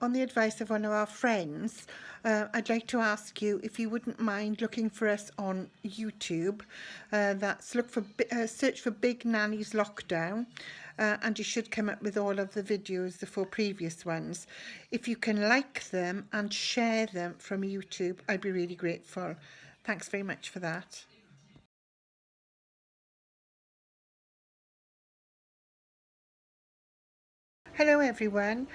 on the advice of one of our friends, I'd like to ask you if you wouldn't mind looking for us on YouTube. That's search for Big Nanny's Lockdown, and you should come up with all of the videos, the 4 previous ones. If you can like them and share them from YouTube, I'd be really grateful. Thanks very much for that. Hello everyone.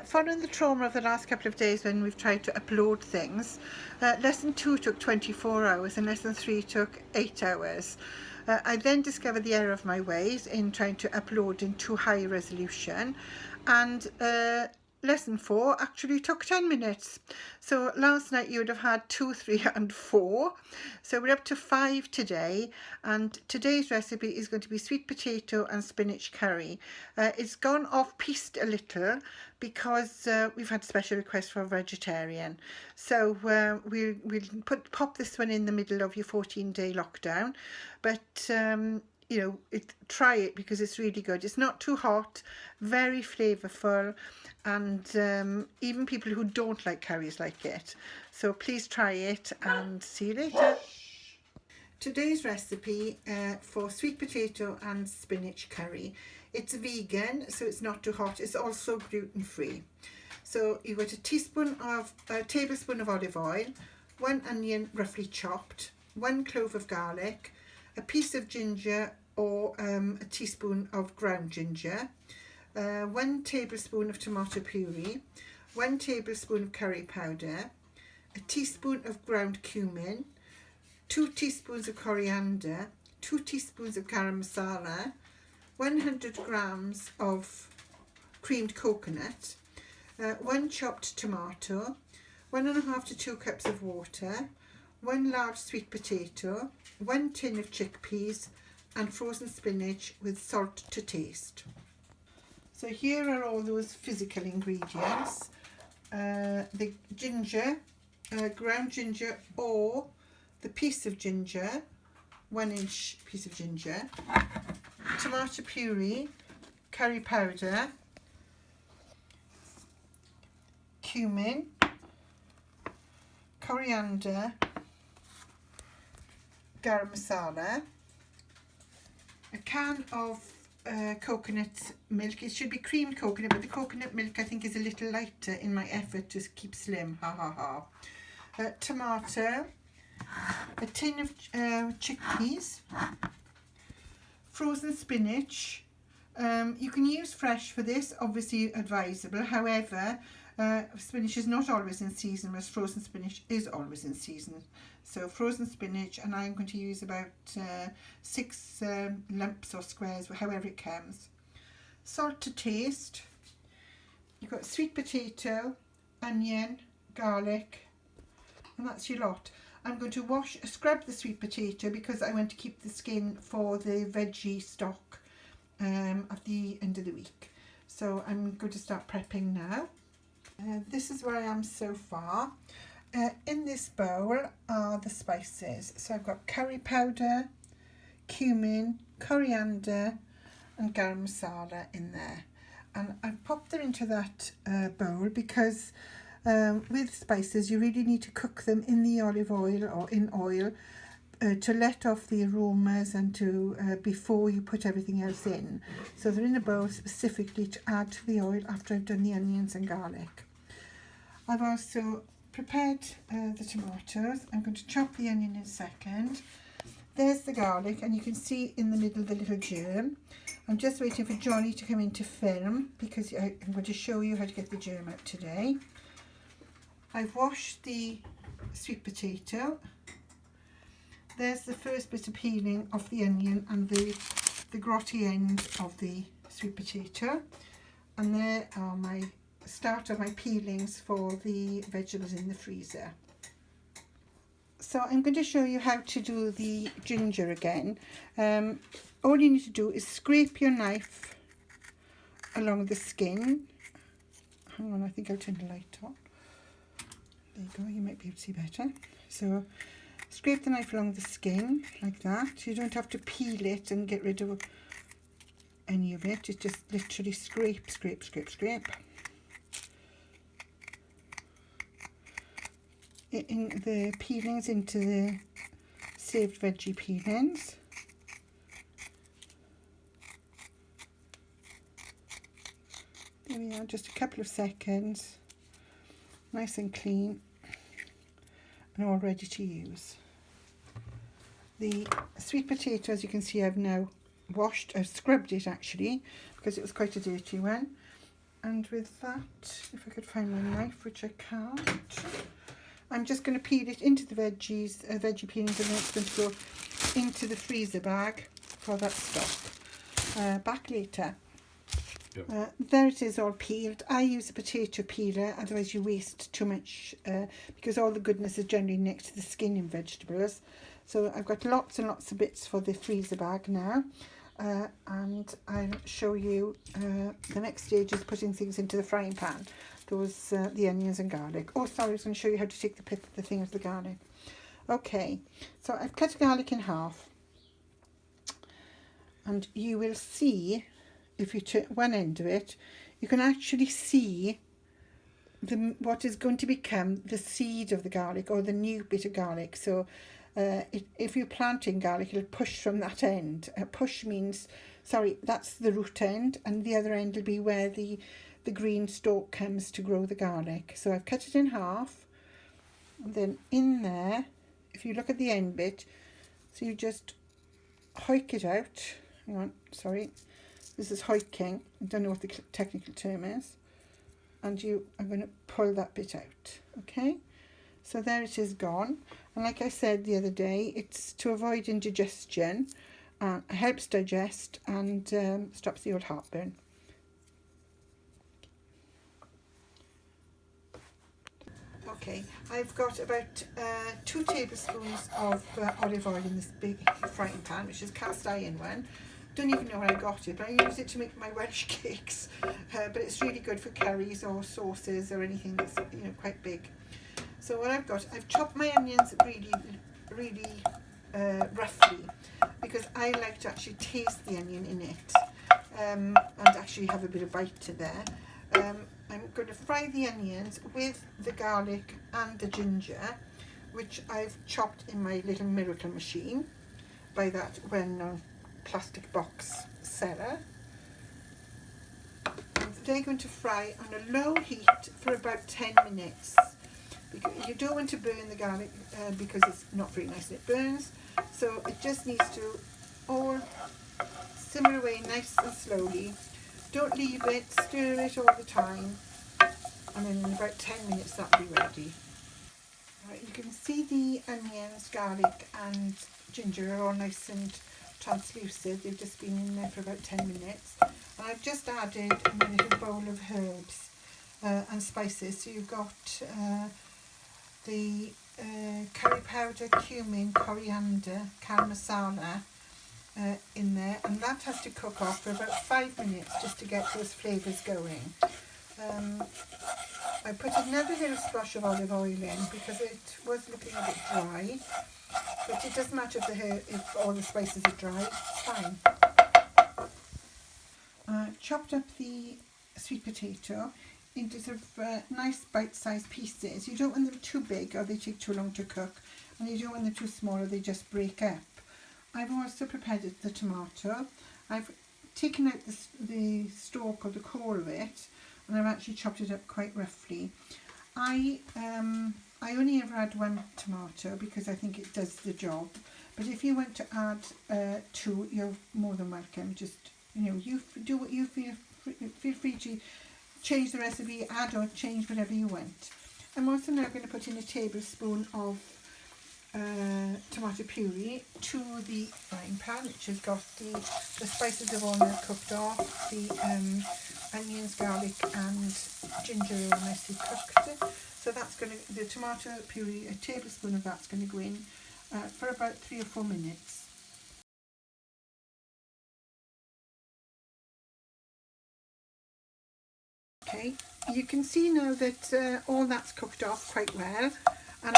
Following the trauma of the last couple of days when we've tried to upload things, lesson 2 took 24 hours and lesson 3 took 8 hours. I then discovered the error of my ways in trying to upload in too high resolution, and lesson 4 actually took 10 minutes. So last night you would have had 2, 3 and 4. So we're up to 5 today, and today's recipe is going to be sweet potato and spinach curry. It's gone off-piste a little because we've had special requests for a vegetarian. So we'll pop this one in the middle of your 14-day lockdown, but you know, try it because it's really good. It's not too hot, very flavourful, and even people who don't like curries like it. So please try it and see you later. Today's recipe for sweet potato and spinach curry. It's vegan, so it's not too hot. It's also gluten-free. So you've got a tablespoon of olive oil, 1 onion roughly chopped, 1 clove of garlic, a piece of ginger or a teaspoon of ground ginger, 1 tablespoon of tomato puree, 1 tablespoon of curry powder, a teaspoon of ground cumin, 2 teaspoons of coriander, 2 teaspoons of garam masala, 100 grams of creamed coconut, 1 chopped tomato, 1.5 to 2 cups of water, 1 large sweet potato, 1 tin of chickpeas, and frozen spinach with salt to taste. So here are all those physical ingredients. The ginger, ground ginger, or the piece of ginger, 1-inch piece of ginger, tomato puree, curry powder, cumin, coriander, garam masala, a can of coconut milk. It should be creamed coconut, but the coconut milk I think is a little lighter in my effort to keep slim. Ha ha ha. Tomato, a tin of chickpeas, frozen spinach. You can use fresh for this, obviously advisable. However, spinach is not always in season, whereas frozen spinach is always in season. So frozen spinach, and I'm going to use about 6 lumps or squares, however it comes. Salt to taste. You've got sweet potato, onion, garlic, and that's your lot. I'm going to scrub the sweet potato because I want to keep the skin for the veggie stock at the end of the week. So I'm going to start prepping now. This is where I am so far. In this bowl are the spices. So I've got curry powder, cumin, coriander and garam masala in there. And I've popped them into that bowl because with spices you really need to cook them in the olive oil or in oil to let off the aromas and to before you put everything else in. So they're in a bowl specifically to add to the oil after I've done the onions and garlic. I've also prepared the tomatoes. I'm going to chop the onion in a second. There's the garlic, and you can see in the middle the little germ. I'm just waiting for Johnny to come in to film because I'm going to show you how to get the germ out today. I've washed the sweet potato. There's the first bit of peeling of the onion and the grotty end of the sweet potato. And there are my start of my peelings for the vegetables in the freezer. So I'm going to show you how to do the ginger again. All you need to do is scrape your knife along the skin. Hang on, I think I'll turn the light on. There you go, you might be able to see better. So scrape the knife along the skin like that. You don't have to peel it and get rid of any of it. It's just literally scrape, scrape, scrape, scrape. in the peelings into the saved veggie peelings. There we are, just a couple of seconds, nice and clean and all ready to use. The sweet potato, as you can see, I've now washed. I've scrubbed it actually because it was quite a dirty one. And with that, if I could find my knife, which I can't, I'm just going to peel it into the veggies, veggie peelings, and then it's going to go into the freezer bag for that stock. Back later. There it is, all peeled. I use a potato peeler, otherwise you waste too much because all the goodness is generally next to the skin in vegetables. So I've got lots and lots of bits for the freezer bag now, and I'll show you the next stage is putting things into the frying pan. Those the onions and garlic. Oh, sorry, I was going to show you how to take the thing of the garlic. Okay, so I've cut the garlic in half, and you will see, if you turn one end of it, you can actually see what is going to become the seed of the garlic, or the new bit of garlic. So if you're planting garlic, it'll push from that end. Push means, sorry, that's the root end, and the other end will be where the green stalk comes to grow the garlic. So I've cut it in half, and then in there, if you look at the end bit, so you just hoik it out. Hang on, sorry. This is hoiking. I don't know what the technical term is. And I'm going to pull that bit out. Okay? So there it is gone. And like I said the other day, it's to avoid indigestion. Helps digest and stops the old heartburn. Okay, I've got about 2 tablespoons of olive oil in this big frying pan, which is cast iron one. Don't even know where I got it, but I use it to make my Welsh cakes. But it's really good for curries or sauces or anything that's quite big. So what I've got, I've chopped my onions really roughly, because I like to actually taste the onion in it and actually have a bit of bite to there. I'm going to fry the onions with the garlic and the ginger, which I've chopped in my little miracle machine by that well-known plastic box seller. And they're going to fry on a low heat for about 10 minutes. Because you don't want to burn the garlic because it's not very nice and it burns. So it just needs to all simmer away nice and slowly. Don't leave it, stir it all the time, and then in about 10 minutes that'll be ready. Right, you can see the onions, garlic and ginger are all nice and translucent. They've just been in there for about 10 minutes. And I've just added a little bowl of herbs and spices. So you've got the curry powder, cumin, coriander, garam masala in there, and that has to cook off for about 5 minutes just to get those flavours going. I put another little splash of olive oil in because it was looking a bit dry, but it doesn't matter if all the spices are dry, it's fine. Chopped up the sweet potato into sort of nice bite-sized pieces. You don't want them too big or they take too long to cook, and you don't want them too small or they just break up. I've also prepared the tomato. I've taken out the stalk or the core of it, and I've actually chopped it up quite roughly. I only ever add 1 tomato because I think it does the job. But if you want to add 2, you're more than welcome. Just you do what you feel free to change the recipe, add or change whatever you want. I'm also now going to put in a tablespoon of tomato puree to the frying pan, which has got the spices have all now cooked off, the onions, garlic and ginger are nicely cooked. So that's going to, the tomato puree, a tablespoon of that's going to go in for about 3 or 4 minutes. Okay, you can see now that all that's cooked off quite well, and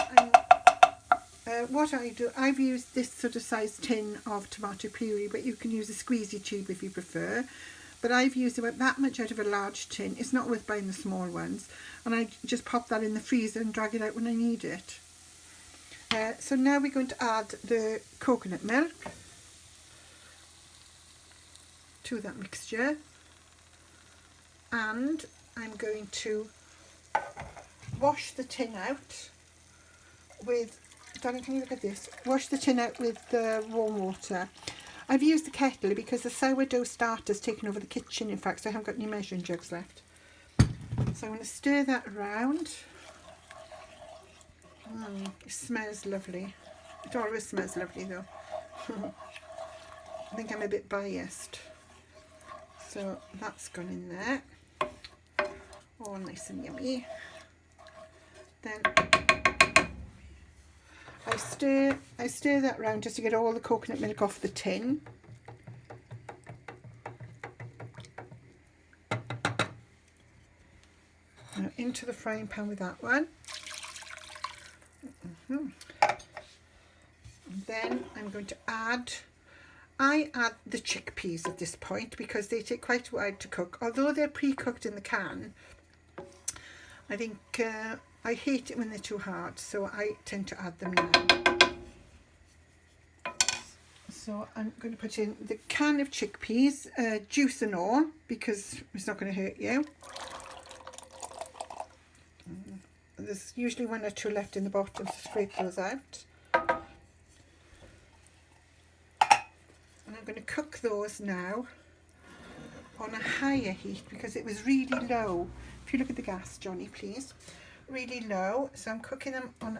what I do, I've used this sort of size tin of tomato puree, but you can use a squeezy tube if you prefer. But I've used about that much out of a large tin. It's not worth buying the small ones. And I just pop that in the freezer and drag it out when I need it. So now we're going to add the coconut milk to that mixture, and I'm going to wash the tin out with, darling, can you look at this? Wash the tin out with warm water. I've used the kettle because the sourdough starter's taken over the kitchen, in fact, so I haven't got any measuring jugs left. So I'm going to stir that around. It smells lovely. It always smells lovely though. I think I'm a bit biased. So that's gone in there. All nice and yummy. Then I stir that round just to get all the coconut milk off the tin. Now into the frying pan with that one. And then I'm going to add, I add the chickpeas at this point because they take quite a while to cook. Although they're pre-cooked in the can, I think I hate it when they're too hard, so I tend to add them now. So I'm going to put in the can of chickpeas, juice and all, because it's not going to hurt you. There's usually 1 or 2 left in the bottom, so scrape those out. And I'm going to cook those now on a higher heat because it was really low. If you look at the gas, Johnny, please. Really low. So I'm cooking it on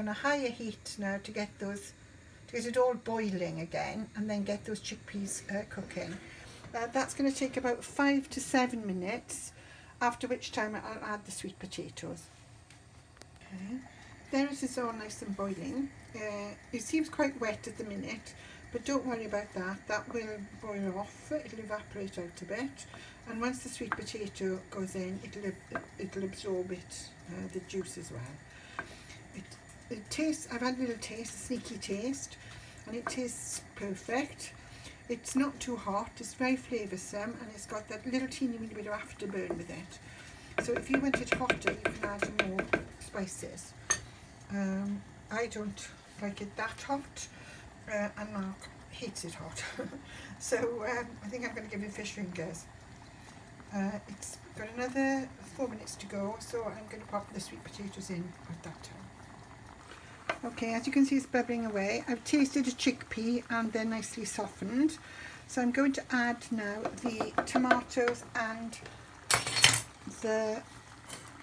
a higher heat now to get it all boiling again, and then get those chickpeas cooking. That's going to take about 5 to 7 minutes, after which time I'll add the sweet potatoes. Okay. There it is, all nice and boiling. It seems quite wet at the minute, but don't worry about that. That will boil off. It'll evaporate out a bit, and once the sweet potato goes in, it'll absorb it, the juice as well. It tastes. I've had a little taste, a sneaky taste, and it tastes perfect. It's not too hot. It's very flavoursome, and it's got that little teeny weeny bit of afterburn with it. So if you want it hotter, you can add more spices. I don't like it that hot, and Mark hates it hot. So I think I'm going to give it fish fingers. It's got another 4 minutes to go, so I'm going to pop the sweet potatoes in at that time. Okay, as you can see, it's bubbling away. I've tasted a chickpea and they're nicely softened. So I'm going to add now the tomatoes and the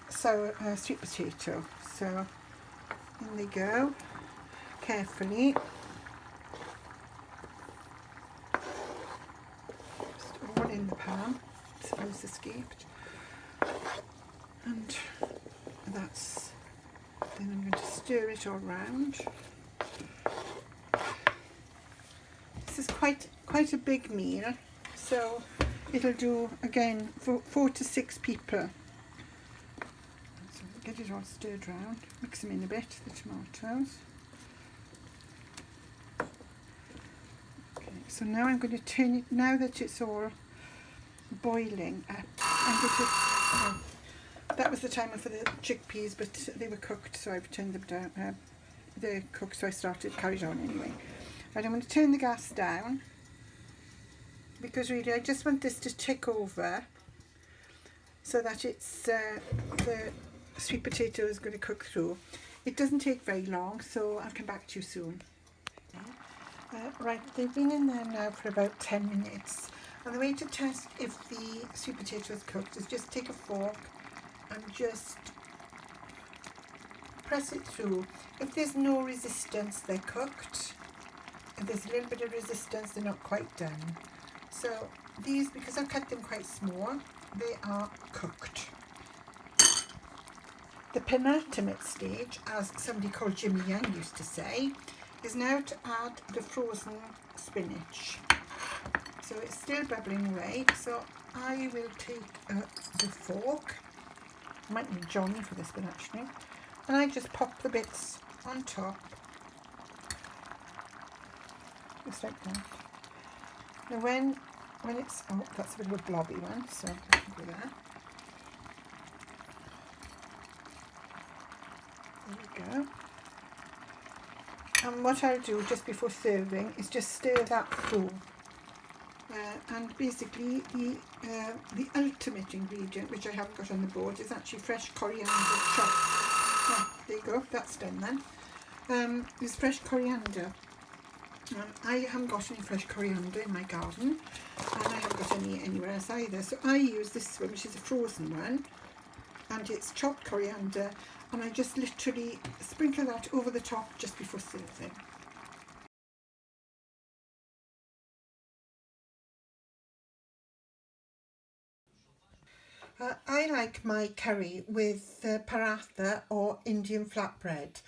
sweet potato. So in they go, carefully. Just all in the pan. Smells escaped. And that's, then I'm going to stir it all round. This is quite a big meal, so it'll do again for 4 to 6 people. So get it all stirred round, mix them in a bit, the tomatoes. Okay, so now I'm going to turn it, now that it's all boiling up, I'm going to, that was the timer for the chickpeas, but they were cooked, so I've turned them down. They're cooked, so I carried on anyway. Right, I'm going to turn the gas down, because really I just want this to tick over so that it's the sweet potato is going to cook through. It doesn't take very long, so I'll come back to you soon. Right, they've been in there now for about 10 minutes. And the way to test if the sweet potato is cooked is just take a fork and just press it through. If there's no resistance, they're cooked. If there's a little bit of resistance, they're not quite done. So these, because I've cut them quite small, they are cooked. The penultimate stage, as somebody called Jimmy Young used to say, is now to add the frozen spinach. So it's still bubbling away, so I will take the fork, I might need Johnny for this one actually, and I just pop the bits on top, just like that. Now when it's, oh, that's a bit of a blobby one, so I can do that. There we go. And what I'll do just before serving is just stir that through. And basically the ultimate ingredient, which I haven't got on the board, is actually fresh coriander chopped. Oh, there you go, that's done then. Is fresh coriander. I haven't got any fresh coriander in my garden, and I haven't got any anywhere else either. So I use this one, which is a frozen one, and it's chopped coriander, and I just literally sprinkle that over the top just before serving. I like my curry with paratha or Indian flatbread.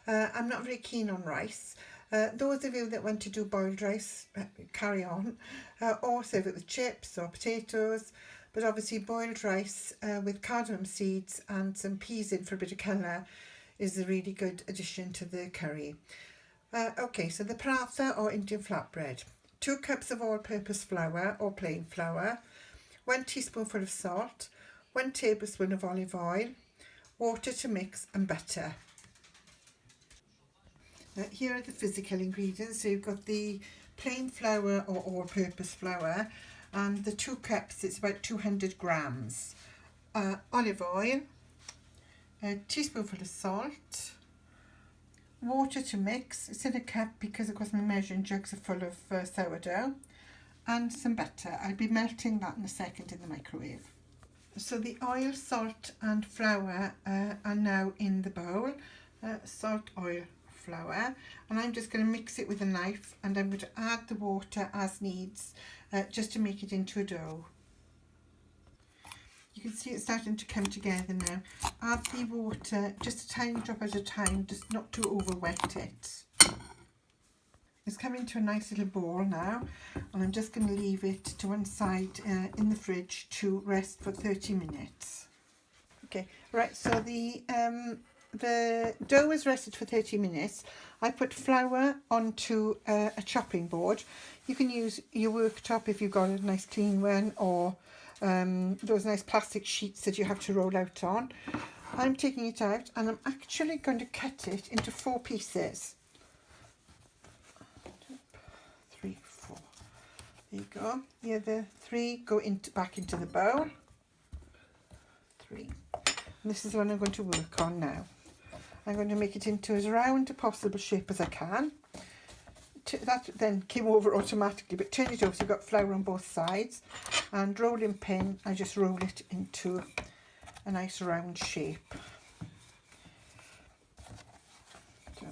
I'm not very keen on rice. Those of you that want to do boiled rice, carry on, or serve it with chips or potatoes. But obviously boiled rice with cardamom seeds and some peas in for a bit of colour is a really good addition to the curry. Okay, so the paratha or Indian flatbread. 2 cups of all-purpose flour or plain flour, 1 teaspoonful of salt, 1 tablespoon of olive oil, water to mix, and butter. Here are the physical ingredients. So you've got the plain flour or all-purpose flour, and the 2 cups, it's about 200 grams. Olive oil, a teaspoonful of salt, water to mix, it's in a cup because of course my measuring jugs are full of sourdough, and some butter. I'll be melting that in a second in the microwave. So the oil, salt and flour are now in the bowl. Salt, oil, flour, and I'm just going to mix it with a knife, and I'm going to add the water as needs just to make it into a dough. You can see it's starting to come together now. Add the water just a tiny drop at a time, just not to over wet it. It's coming to a nice little ball now, and I'm just going to leave it to one side in the fridge to rest for 30 minutes. Okay, right, so the dough is rested for 30 minutes. I put flour onto a chopping board. You can use your worktop if you've got a nice clean one, or those nice plastic sheets that you have to roll out on. I'm taking it out, and I'm actually going to cut it into 4 pieces. 3, 4. There you go. The other 3 go back into the bowl. 3. And this is the one I'm going to work on now. I'm going to make it into as round a possible shape as I can. That then came over automatically, but turn it over so you've got flour on both sides, and rolling pin, I just roll it into a nice round shape. So,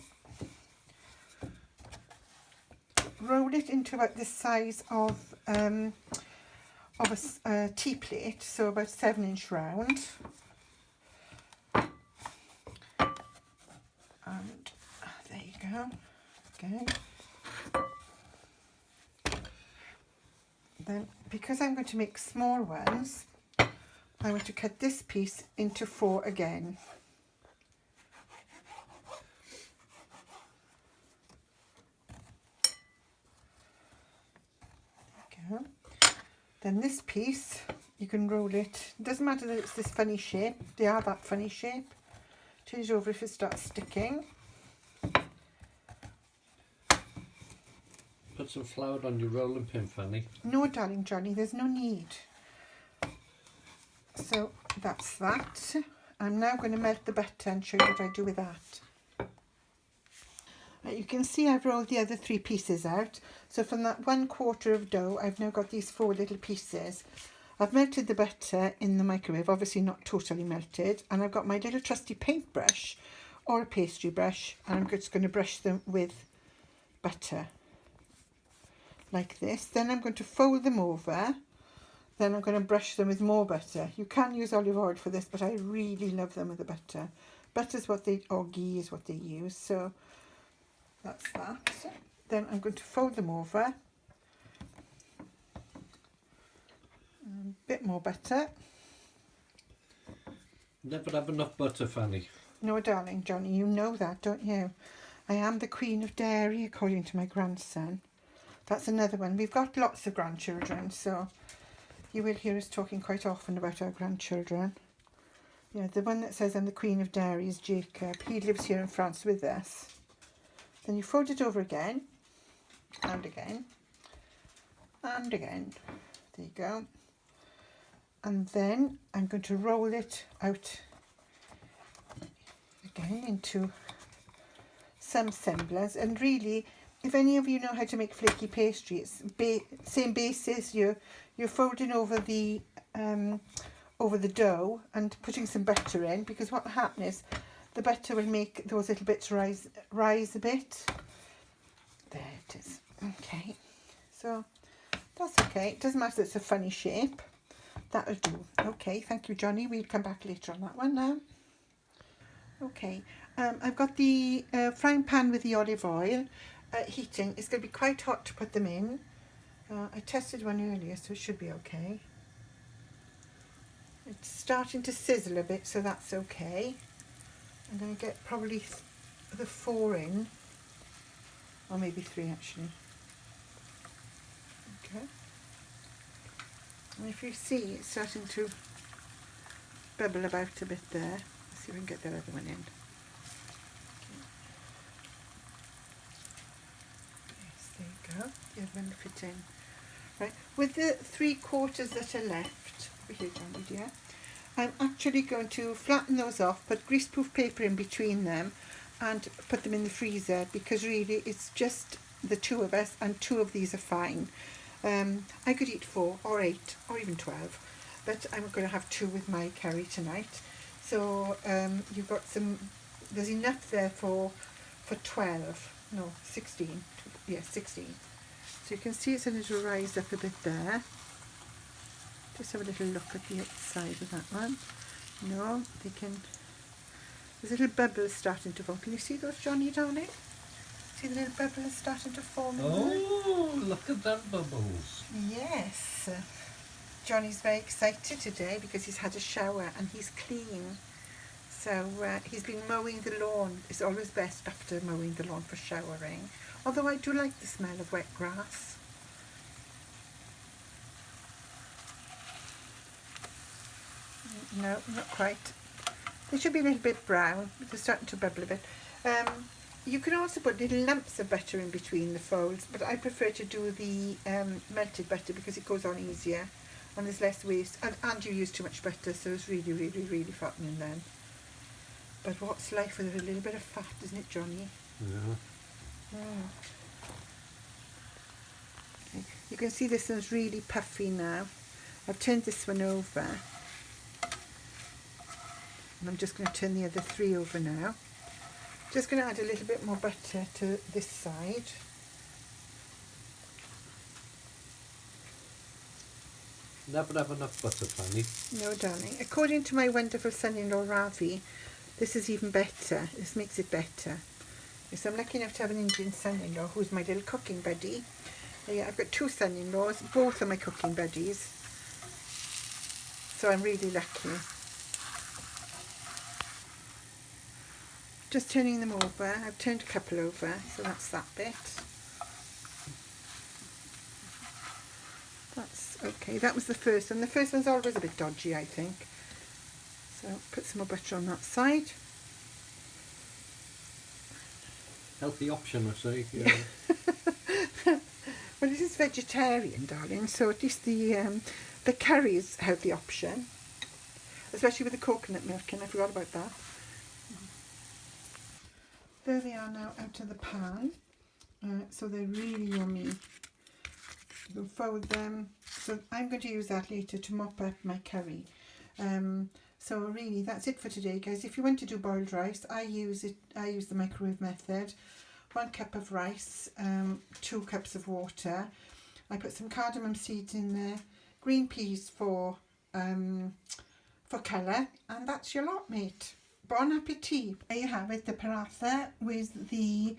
roll it into about the size of a tea plate, so about 7-inch round. And there you go. Okay. Then, because I'm going to make small ones, I'm going to cut this piece into 4 again. There you go. Then this piece, you can roll it. It doesn't matter that it's this funny shape. They are that funny shape. Turn it over if it starts sticking. Put some flour on your rolling pin, Fanny. No, darling Johnny, there's no need. So that's that. I'm now going to melt the butter and show you what I do with that. You can see I've rolled the other 3 pieces out. So from that 1/4 of dough, I've now got these 4 little pieces. I've melted the butter in the microwave, obviously not totally melted, and I've got my little trusty paintbrush or a pastry brush, and I'm just going to brush them with butter like this. Then I'm going to fold them over. Then I'm going to brush them with more butter. You can use olive oil for this, but I really love them with the butter. Butter's what they, or ghee is what they use, so that's that. Then I'm going to fold them over. A bit more butter. Never have enough butter, Fanny. No, darling Johnny, you know that, don't you? I am the queen of dairy, according to my grandson. That's another one. We've got lots of grandchildren, so you will hear us talking quite often about our grandchildren. Yeah, the one that says I'm the queen of dairy is Jacob. He lives here in France with us. Then you fold it over again, and again, and again. There you go. And then I'm going to roll it out again into some semblance. And really, if any of you know how to make flaky pastry, it's same basis. You're folding over the dough and putting some butter in, because what will happen is the butter will make those little bits rise a bit. There it is. Okay, so that's okay. It doesn't matter, it's a funny shape. That'll do. Okay, thank you, Johnny. We'll come back later on that one now. Okay, I've got the frying pan with the olive oil heating. It's going to be quite hot to put them in. I tested one earlier, so it should be okay. It's starting to sizzle a bit, so that's okay. I'm going to get probably the 4 in, or maybe 3 actually. Okay. And if you see, it's starting to bubble about a bit there. Let's see if we can get that other one in. Yes, there you go. The other one will fit in. Right, with the 3/4 that are left, over here, Johnny dear, I'm actually going to flatten those off, put greaseproof paper in between them, and put them in the freezer, because really it's just the 2 of us, and 2 of these are fine. I could eat 4 or 8 or even 12, but I'm going to have 2 with my curry tonight. So you've got there's enough there for 12, no, 16, yes, 16. So you can see it's a little rise up a bit there. Just have a little look at the outside of that one. No, there's little bubbles starting to form. Can you see those, Johnny, darling? See the little bubbles starting to form? Oh, look at them bubbles. Yes. Johnny's very excited today because he's had a shower and he's clean. So he's been mowing the lawn. It's always best after mowing the lawn for showering. Although I do like the smell of wet grass. No, not quite. They should be a little bit brown. They're starting to bubble a bit. You can also put little lumps of butter in between the folds, but I prefer to do the melted butter because it goes on easier and there's less waste. And you use too much butter, so it's really, really, really fattening then. But what's life with a little bit of fat, isn't it, Johnny? Yeah. Okay. You can see this one's really puffy now. I've turned this one over. And I'm just going to turn the other 3 over now. Just going to add a little bit more butter to this side. Never have enough butter, Fanny. No, darling. According to my wonderful son-in-law, Ravi, this is even better. This makes it better. So I'm lucky enough to have an Indian son-in-law who's my little cooking buddy. Yeah, I've got 2 son-in-laws. Both are my cooking buddies. So I'm really lucky. Just turning them over. I've turned a couple over, so that's that bit. That's okay. That was the first one. The first one's always a bit dodgy, I think. So put some more butter on that side. Healthy option, I say. Yeah. Well, this is vegetarian, darling, so at least the curry is a healthy option, especially with the coconut milk, and I forgot about that. There they are now out of the pan, so they're really yummy. You'll fold them. So I'm going to use that later to mop up my curry. So really, that's it for today, guys. If you want to do boiled rice, I use the microwave method. 1 cup of rice, 2 cups of water. I put some cardamom seeds in there, green peas for colour, and that's your lot, mate. Bon appetit. There you have it, the paratha with the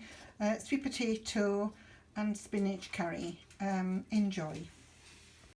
sweet potato and spinach curry. Enjoy.